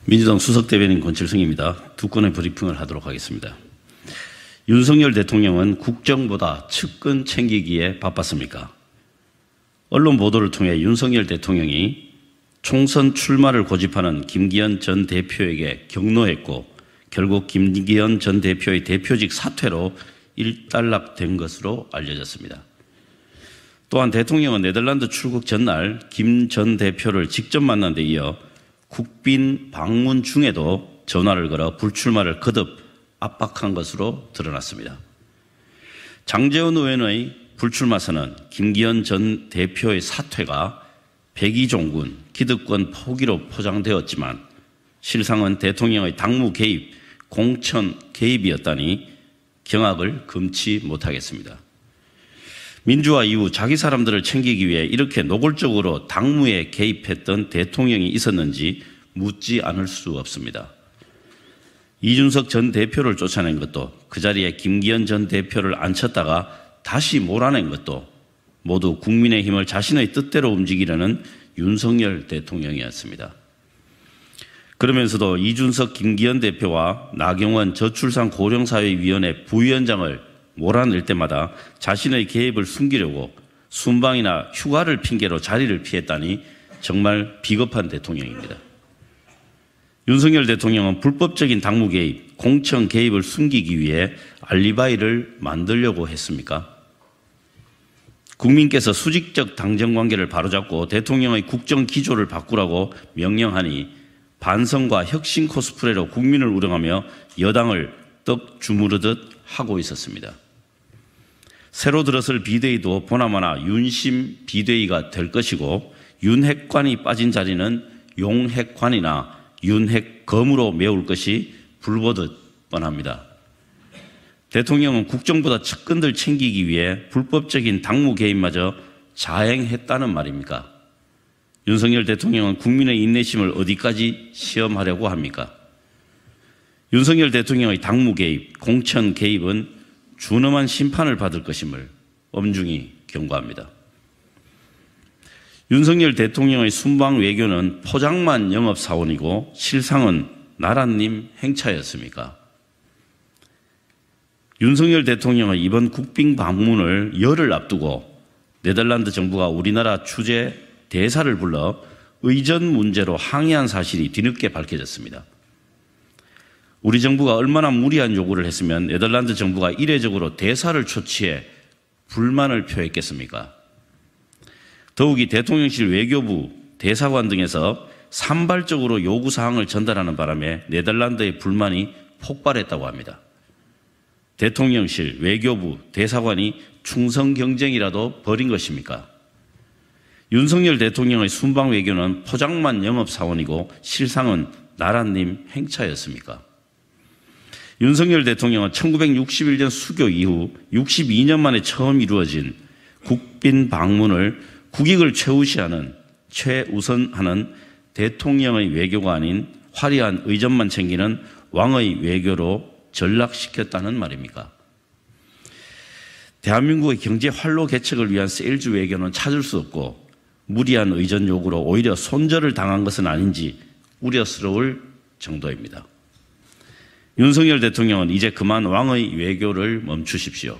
민주당 수석대변인 권칠성입니다. 두 건의 브리핑을 하도록 하겠습니다. 윤석열 대통령은 국정보다 측근 챙기기에 바빴습니까? 언론 보도를 통해 윤석열 대통령이 총선 출마를 고집하는 김기현 전 대표에게 경로했고 결국 김기현 전 대표의 대표직 사퇴로 일단락된 것으로 알려졌습니다. 또한 대통령은 네덜란드 출국 전날 김 전 대표를 직접 만난 데 이어 국빈 방문 중에도 전화를 걸어 불출마를 거듭 압박한 것으로 드러났습니다. 장제원 의원의 불출마 선언, 김기현 전 대표의 사퇴가 백의종군, 기득권 포기로 포장되었지만 실상은 대통령의 당무 개입, 공천 개입이었다니 경악을 금치 못하겠습니다. 민주화 이후 자기 사람들을 챙기기 위해 이렇게 노골적으로 당무에 개입했던 대통령이 있었는지 묻지 않을 수 없습니다. 이준석 전 대표를 쫓아낸 것도 그 자리에 김기현 전 대표를 앉혔다가 다시 몰아낸 것도 모두 국민의힘을 자신의 뜻대로 움직이려는 윤석열 대통령이었습니다. 그러면서도 이준석 김기현 대표와 나경원 저출산 고령사회위원회 부위원장을 몰아낼 때마다 자신의 개입을 숨기려고 순방이나 휴가를 핑계로 자리를 피했다니 정말 비겁한 대통령입니다. 윤석열 대통령은 불법적인 당무 개입, 공천 개입을 숨기기 위해 알리바이를 만들려고 했습니까? 국민께서 수직적 당정관계를 바로잡고 대통령의 국정 기조를 바꾸라고 명령하니 반성과 혁신 코스프레로 국민을 우롱하며 여당을 떡 주무르듯 하고 있었습니다. 새로 들어설 비대위도 보나마나 윤심 비대위가 될 것이고 윤핵관이 빠진 자리는 용핵관이나 윤핵검으로 메울 것이 불보듯 뻔합니다. 대통령은 국정보다 측근들 챙기기 위해 불법적인 당무 개입마저 자행했다는 말입니까? 윤석열 대통령은 국민의 인내심을 어디까지 시험하려고 합니까? 윤석열 대통령의 당무 개입, 공천 개입은 준엄한 심판을 받을 것임을 엄중히 경고합니다. 윤석열 대통령의 순방 외교는 포장만 영업사원이고 실상은 나라님 행차였습니까? 윤석열 대통령의 이번 국빈 방문을 열흘 앞두고 네덜란드 정부가 우리나라 취재 대사를 불러 의전 문제로 항의한 사실이 뒤늦게 밝혀졌습니다. 우리 정부가 얼마나 무리한 요구를 했으면 네덜란드 정부가 이례적으로 대사를 초치해 불만을 표했겠습니까? 더욱이 대통령실 외교부, 대사관 등에서 산발적으로 요구사항을 전달하는 바람에 네덜란드의 불만이 폭발했다고 합니다. 대통령실, 외교부, 대사관이 충성 경쟁이라도 벌인 것입니까? 윤석열 대통령의 순방 외교는 포장만 영업사원이고 실상은 나라님 행차였습니까? 윤석열 대통령은 1961년 수교 이후 62년 만에 처음 이루어진 국빈 방문을 국익을 최우선하는 대통령의 외교가 아닌 화려한 의전만 챙기는 왕의 외교로 전락시켰다는 말입니까? 대한민국의 경제 활로 개척을 위한 세일즈 외교는 찾을 수 없고 무리한 의전 요구로 오히려 손절을 당한 것은 아닌지 우려스러울 정도입니다. 윤석열 대통령은 이제 그만 왕의 외교를 멈추십시오.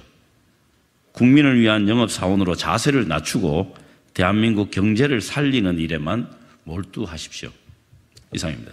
국민을 위한 영업사원으로 자세를 낮추고 대한민국 경제를 살리는 일에만 몰두하십시오. 이상입니다.